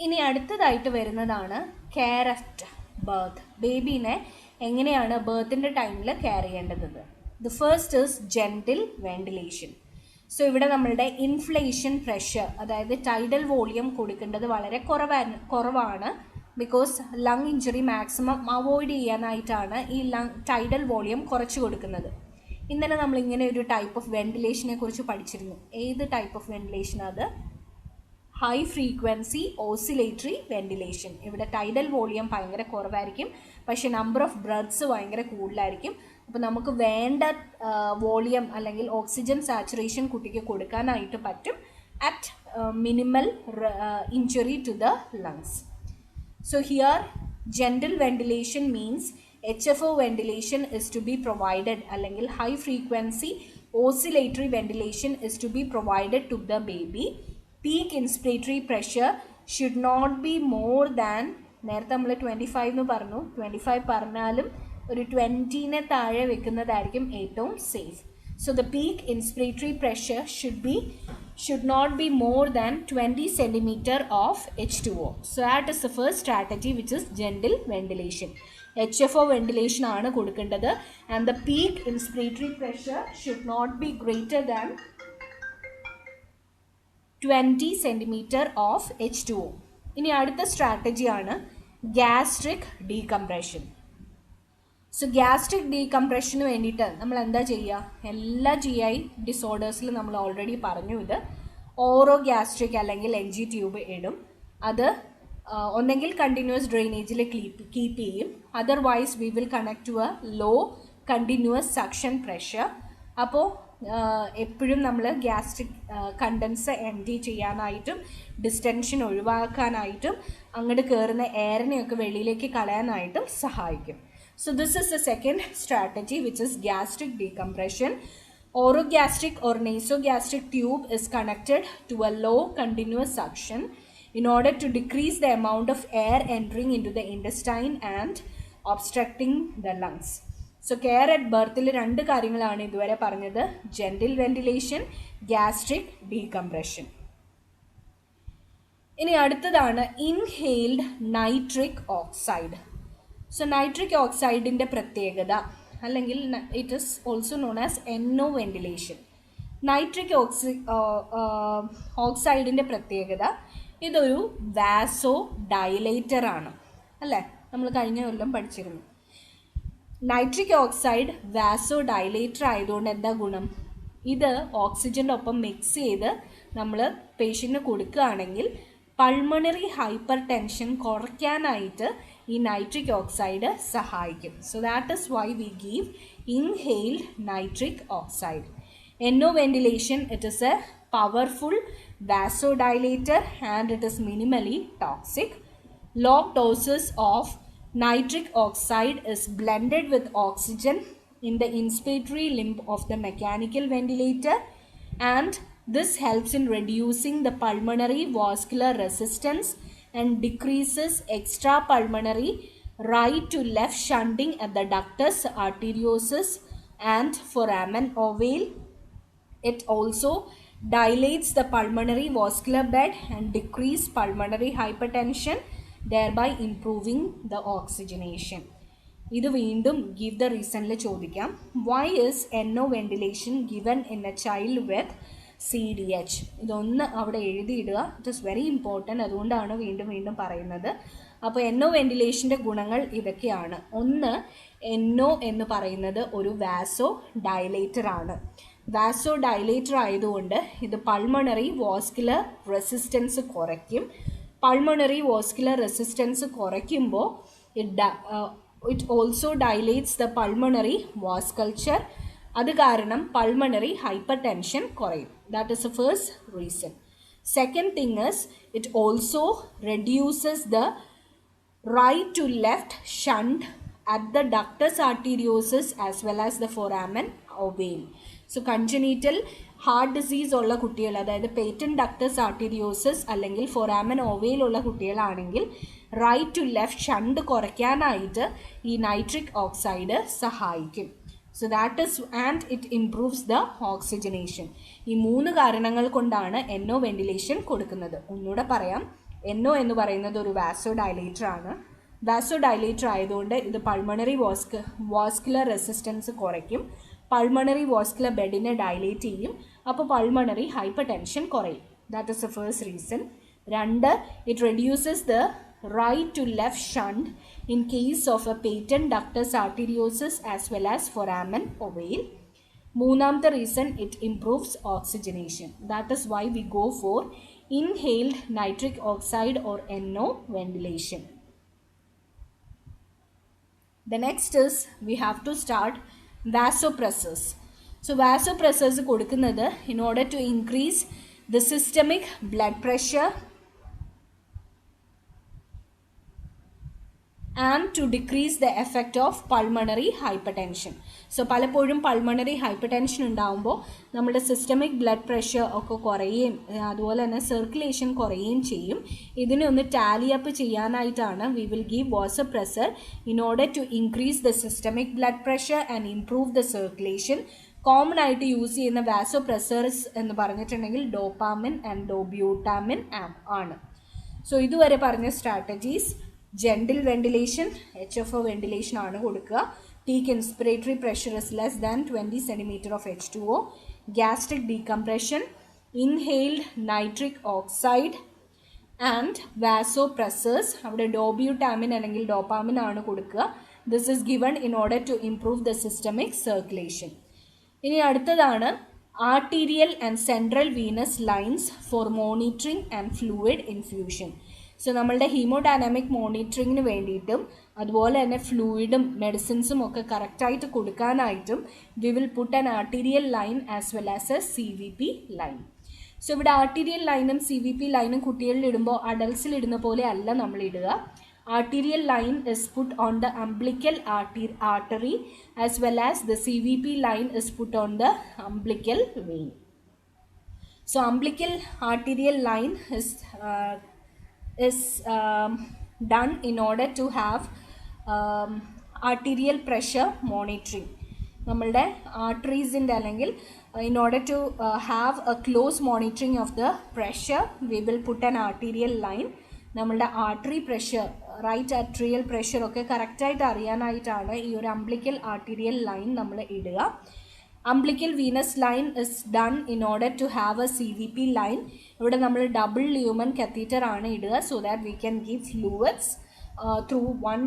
ഇനി അടുത്തതായിട്ട് വരുന്നതാണ് കെയർ അറ്റ് ബർത്ത്. ബേബീനെ എങ്ങനെയാണ് ബർത്തിൻ്റെ ടൈമിൽ കെയർ ചെയ്യേണ്ടത്. The first is gentle ventilation. So ഇവിടെ നമ്മളുടെ ഇൻഫ്ലേഷൻ പ്രഷർ, അതായത് ടൈഡൽ വോളിയം കൊടുക്കേണ്ടത് വളരെ കുറവാണ്. Because lung injury maximum avoid ചെയ്യാനായിട്ടാണ് ഈ ടൈഡൽ വോളിയം കുറച്ച് കൊടുക്കുന്നത്. ഇന്നലെ നമ്മളിങ്ങനെ ഒരു ടൈപ്പ് ഓഫ് വെന്റിലേഷനെ കുറിച്ച് പഠിച്ചിരുന്നു. ഏത് ടൈപ്പ് ഓഫ് വെന്റിലേഷൻ? അത് ഹൈ ഫ്രീക്വൻസി ഓസിലേറ്ററി വെന്റിലേഷൻ. ഇവിടെ ടൈഡൽ വോളിയം ഭയങ്കര കുറവായിരിക്കും, പക്ഷേ നമ്പർ ഓഫ് ബ്രെത്ത്സ് ഭയങ്കര കൂടുതലായിരിക്കും. അപ്പോൾ നമുക്ക് വേണ്ട വോളിയം അല്ലെങ്കിൽ ഓക്സിജൻ സാച്ചുറേഷൻ കുട്ടിക്ക് കൊടുക്കാനായിട്ട് പറ്റും at minimal injury to the lungs. So here gentle ventilation means HFO ventilation is to be provided, അല്ലെങ്കിൽ high frequency oscillatory ventilation is to be provided to the baby. Peak inspiratory pressure should not be more than, നേരത്തെ നമ്മൾ 25 എന്ന് പറഞ്ഞു, 25 പറഞ്ഞാലും ഒരു 20നെ താഴെ വെക്കുന്നതായിരിക്കും ഏറ്റവും safe. So the peak inspiratory pressure should not be more than 20 centimeter of H2O. So that is the first strategy, which is gentle ventilation. HFO ventilation ആണ് കൊടുക്കേണ്ടത്. And the peak inspiratory pressure should not be greater than 20 centimeter of H2O. ഇനി അടുത്ത strategy ആണ് gastric decompression. So gastric ഡീകംപ്രഷന് വേണ്ടിയിട്ട് നമ്മൾ എന്താ ചെയ്യുക? എല്ലാ GI ഡിസോർഡേഴ്സിലും നമ്മൾ ഓൾറെഡി പറഞ്ഞു, ഇത് ഓറോ ഗ്യാസ്ട്രിക് അല്ലെങ്കിൽ NG ട്യൂബ് ഇടും. അത് ഒന്നെങ്കിൽ കണ്ടിന്യൂസ് ഡ്രെയിനേജിൽ കീപ്പ് ചെയ്യും, otherwise we will connect to a low continuous suction pressure. അപ്പോൾ എപ്പോഴും നമ്മൾ ഗ്യാസ്ട്രിക് കണ്ടൻസ് എംറ്റി ചെയ്യാനായിട്ടും ഡിസ്റ്റൻഷൻ ഒഴിവാക്കാനായിട്ടും അങ്ങോട്ട് കയറുന്ന എയറിനെയൊക്കെ വെളിയിലേക്ക് കളയാനായിട്ടും സഹായിക്കും. So this is the second strategy, which is gastric decompression. Orogastric or nasogastric tube is connected to a low continuous suction in order to decrease the amount of air entering into the intestine and obstructing the lungs. So care at birth il rendu കാര്യങ്ങളാണ് ഇതുവരെ പറഞ്ഞത്: gentle ventilation, gastric decompression. ഇനി അടുത്തതാണ് inhaled nitric oxide. So nitric ഓക്സൈഡിൻ്റെ പ്രത്യേകത, അല്ലെങ്കിൽ it is also known as NO ventilation. Nitric ഓക്സൈഡിൻ്റെ പ്രത്യേകത, ഇതൊരു വാസോ ഡയലേറ്റർ ആണ്, അല്ലേ? നമ്മൾ കഴിഞ്ഞ കൊല്ലം പഠിച്ചിരുന്നു. നൈട്രിക് ഓക്സൈഡ് വാസോ ഡയലേറ്റർ ആയതുകൊണ്ട് എന്താ ഗുണം? ഇത് ഓക്സിജൻ്റെ ഒപ്പം മിക്സ് ചെയ്ത് നമ്മൾ പേഷ്യൻറ്റിന് കൊടുക്കുകയാണെങ്കിൽ പൾമണറി ഹൈപ്പർ ടെൻഷൻ കുറയ്ക്കാനായിട്ട് ഈ നൈട്രിക് ഓക്സൈഡ് സഹായിക്കും. So that is why we give inhaled nitric oxide. NO ventilation, it is a powerful vasodilator and it is minimally toxic. Low doses of nitric oxide is blended with oxygen in the inspiratory limb of the mechanical ventilator, and this helps in reducing the pulmonary vascular resistance and decreases extrapulmonary right to left shunting at the ductus arteriosus and foramen ovale. It also dilates the pulmonary vascular bed and decrease pulmonary hypertension, thereby improving the oxygenation. ഇത് വീണ്ടും give the reasonൽ ചോദിക്കാം. Why is NO ventilation given in a child with CDH? ഇതൊന്ന് അവിടെ എഴുതിയിടുക. It is very important, അതുകൊണ്ടാണ് വീണ്ടും വീണ്ടും പറയുന്നത്. അപ്പോൾ NO വെന്റിലേഷൻ്റെ ഗുണങ്ങൾ ഇതൊക്കെയാണ്. ഒന്ന്, NO എന്ന് പറയുന്നത് ഒരു വാസോ ഡയലേറ്റർ ആണ്. വാസോ ഡയലേറ്റർ ആയതുകൊണ്ട് ഇത് പൾമണറി വാസ്കുലർ റെസിസ്റ്റൻസ് കുറയ്ക്കും. പൾമണറി വാസ്കുലർ റെസിസ്റ്റൻസ് കുറയ്ക്കുമ്പോൾ it also dilates the pulmonary vasculature. അത് കാരണം പൾമണറി ഹൈപ്പർ ടെൻഷൻ കുറയും. That is the first reason. Second thing is it also reduces the right to left shunt at the ductus arteriosus as well as the foramen ovale. So congenital heart disease ഉള്ള കുട്ടികൾ, അതായത് patent ductus ആർട്ടീരിയോസിസ് അല്ലെങ്കിൽ ഫോറാമൻ ഓവേൽ ഉള്ള കുട്ടികളാണെങ്കിൽ right to left shunt കുറയ്ക്കാനായിട്ട് ഈ nitric oxide സഹായിക്കും. So that is and it improves the oxygenation. ഈ മൂന്ന് കാരണങ്ങൾ കൊണ്ടാണ് NO വെന്റിലേഷൻ കൊടുക്കുന്നത്. ഒന്നുകൂടെ പറയാം. NO എന്ന് പറയുന്നത് ഒരു വാസോ ഡയലേറ്റർ ആണ്. വാസോ ഡയലേറ്റർ ആയതുകൊണ്ട് ഇത് പൾമണറി വാസ്കുലർ റെസിസ്റ്റൻസ് കുറയ്ക്കും, പൾമണറി വാസ്കുലർ ബെഡിനെ ഡയലേറ്റ് ചെയ്യും, അപ്പോൾ പൾമണറി ഹൈപ്പർ ടെൻഷൻ കുറയും. That is the first reason. 2, it reduces the right to left shunt in case of a patent ductus arteriosus as well as foramen ovale. മൂന്നാമത്തെ reason, it improves oxygenation. That is why we go for inhaled nitric oxide or NO ventilation. The next is we have to start vasopressors. So vasopressors കൊടുക്കുന്നത് in order to increase the systemic blood pressure and to decrease the effect of pulmonary hypertension. So പലപ്പോഴും pulmonary hyper tension ഉണ്ടാകുമ്പോൾ നമ്മുടെ systemic blood pressure ഒക്കെ കുറയുകയും അതുപോലെ തന്നെ circulation കുറയുകയും ചെയ്യും. ഇതിനെ ഒന്ന് ടാലി അപ്പ് ചെയ്യാനായിട്ടാണ് we will give vasopressor in order to increase the systemic blood pressure and improve the circulation. Common ആയിട്ട് യൂസ് ചെയ്യുന്ന വാസോപ്രസേഴ്സ് എന്ന് പറഞ്ഞിട്ടുണ്ടെങ്കിൽ ഡോപാമിൻ ആൻഡ് ഡോബ്യൂട്ടാമിൻ ആണ്. സോ ഇതുവരെ പറഞ്ഞ സ്ട്രാറ്റജീസ്, ജെൻറിൽ വെന്റിലേഷൻ, HFO വെന്റിലേഷൻ ആണ് കൊടുക്കുക. Peak inspiratory pressure is less than 20 cm of H2O. Gastric decompression, inhaled nitric oxide and vasopressors. അവിടെ ഡോബ്യൂട്ടാമിൻ അല്ലെങ്കിൽ ഡോപാമിൻ ആണ് കൊടുക്കുക. This is given in order to improve the systemic circulation. ഇനി അടുത്തതാണ് arterial and central venous lines for monitoring and fluid infusion. So നമ്മളുടെ haemodynamic മോണിറ്ററിങ്ങിന് വേണ്ടിയിട്ടും അതുപോലെ തന്നെ ഫ്ലൂയിഡും മെഡിസിൻസും ഒക്കെ കറക്റ്റായിട്ട് കൊടുക്കാനായിട്ടും we will put an arterial line as well as a CVP line. So ഇവിടെ ആർട്ടീരിയൽ ലൈനും CVP ലൈനും കുട്ടികളിൽ ഇടുമ്പോൾ അഡൽട്സിൽ ഇടുന്ന പോലെ അല്ല നമ്മൾ ഇടുക. Arterial line is put on the umbilical artery as well as the CVP line is put on the umbilical vein. So umbilical arterial line is done in order to have arterial pressure monitoring. നമ്മളുടെ ആർട്ടറീസിൻ്റെ അല്ലെങ്കിൽ in order to have a close monitoring of the pressure we will put an arterial line. നമ്മളുടെ artery pressure, right arterial pressure ഒക്കെ കറക്റ്റായിട്ട് അറിയാനായിട്ടാണ് ഈ ഒരു umbilical arterial line നമ്മൾ ഇടുക. Umbilical venous line is done in order to have a CVP line. ഇവിടെ നമ്മൾ double lumen catheter ആണ് ഇടുക so that we can give fluids through one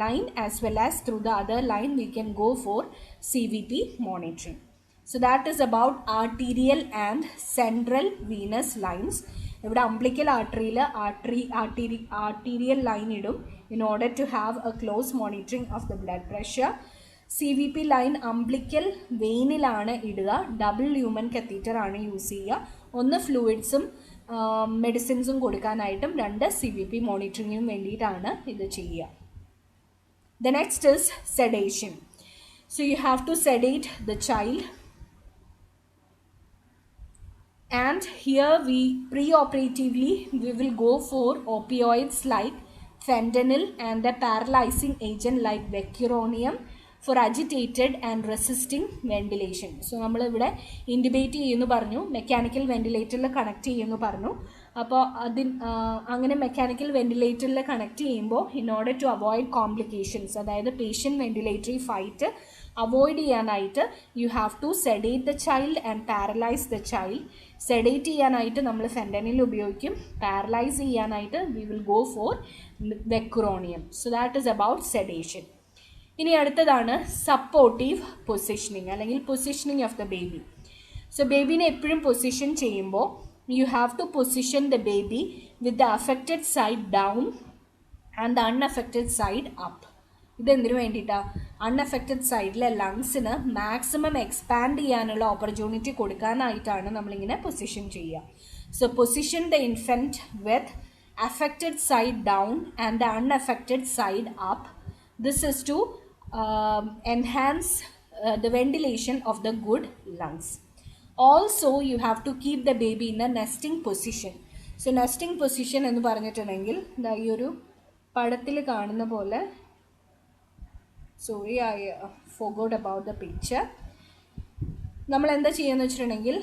line as well as through the other line we can go for CVP monitoring. So that is about arterial and central venous lines. ഇവിടെ umbilical arteryയിൽ arterial line ഇടും in order to have a close monitoring of the blood pressure. CVP line umbilical വെയിനിലാണ് ഇടുക, double lumen catheter ആണ് use ചെയ്യുക. ഒന്ന് ഫ്ലൂയിഡ്സും മെഡിസിൻസും കൊടുക്കാനായിട്ടും 2 CVP മോണിറ്ററിങ്ങിനും വേണ്ടിയിട്ടാണ് ഇത് ചെയ്യുക. The next is sedation. So you have to sedate the child, and here we preoperatively we will go for opioids like fentanyl and a paralizing agent like vecuronium for agitated and resisting ventilation. So നമ്മളിവിടെ intubate ചെയ്യുന്നു പറഞ്ഞു, mechanical വെന്റിലേറ്ററിൽ connect ചെയ്യുന്നു പറഞ്ഞു. അപ്പോൾ അങ്ങനെ mechanical വെന്റിലേറ്ററിൽ connect ചെയ്യുമ്പോൾ in order to avoid complications, അതായത് പേഷ്യൻ്റ് വെന്റിലേറ്ററി ഫൈറ്റ് അവോയ്ഡ് ചെയ്യാനായിട്ട് you have to sedate the child and paralyse the child. Sedate ചെയ്യാനായിട്ട് നമ്മൾ ഫെൻറ്റനിൽ ഉപയോഗിക്കും, പാരലൈസ് ചെയ്യാനായിട്ട് we will go for vecuronium. So that is about sedation. ഇനി അടുത്തതാണ് supportive positioning അല്ലെങ്കിൽ positioning of the baby. So ബേബീനെ എപ്പോഴും പൊസിഷൻ ചെയ്യുമ്പോൾ you have to position the baby with the affected side down and the unaffected side up. ഇതെന്തിനു വേണ്ടിയിട്ടാണ്? Unaffected സൈഡിലെ ലങ്സിന് മാക്സിമം എക്സ്പാൻഡ് ചെയ്യാനുള്ള ഓപ്പർച്യൂണിറ്റി കൊടുക്കാനായിട്ടാണ് നമ്മളിങ്ങനെ പൊസിഷൻ ചെയ്യുക. So position the infant with affected side down and the unaffected side up. This is to enhance the ventilation of the good lungs. Also you have to keep the baby in a nesting position. So nesting position എന്ന് പറഞ്ഞിട്ടുണ്ടെങ്കിൽ ഈ ഒരു പടത്തിൽ കാണുന്ന പോലെ, sorry I forgot about the picture. നമ്മൾ എന്താ ചെയ്യുകയെന്ന് വെച്ചിട്ടുണ്ടെങ്കിൽ